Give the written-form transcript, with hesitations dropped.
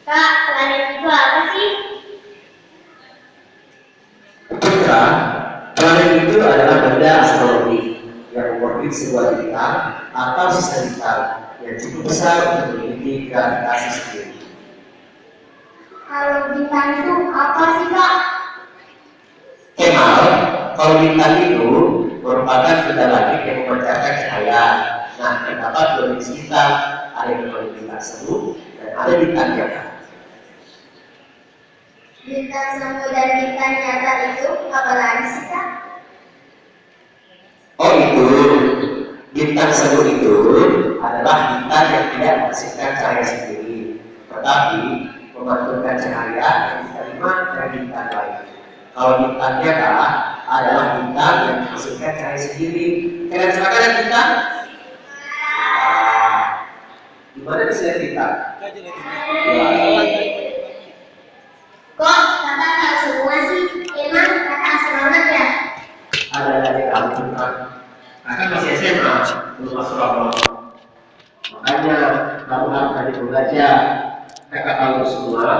Kak, planet itu apa sih? Putra, planet itu adalah benda astronomi yang mengorbit sebuah bintang atau sistem bintang yang cukup besar untuk memiliki gravitasi sendiri. Kalau bintang itu apa sih, Kak? Kemal, kalau bintang itu merupakan benda langit yang memancarkan cahaya. Nah, terdapat dua jenis bintang, ada yang namanya bintang semu dan ada bintang nyata. Bintang semu dan bintang nyata itu apa lagi sih, Kak? Oh itu, bintang semu itu adalah bintang yang tidak menghasilkan cahaya sendiri, tetapi memantulkan cahaya yang diterima dari bintang lain. Kalau bintang nyata adalah bintang yang menghasilkan cahaya sendiri. Kalian suka kan bintang? Gimana bisa bintang? Kok kakak tahu semua sih? Emang kakak astronot ya? Ada dari kamu kan? Kakak masih SMA, belum masuk apa? Makanya kamu harus rajin belajar. Kakak tahu semua.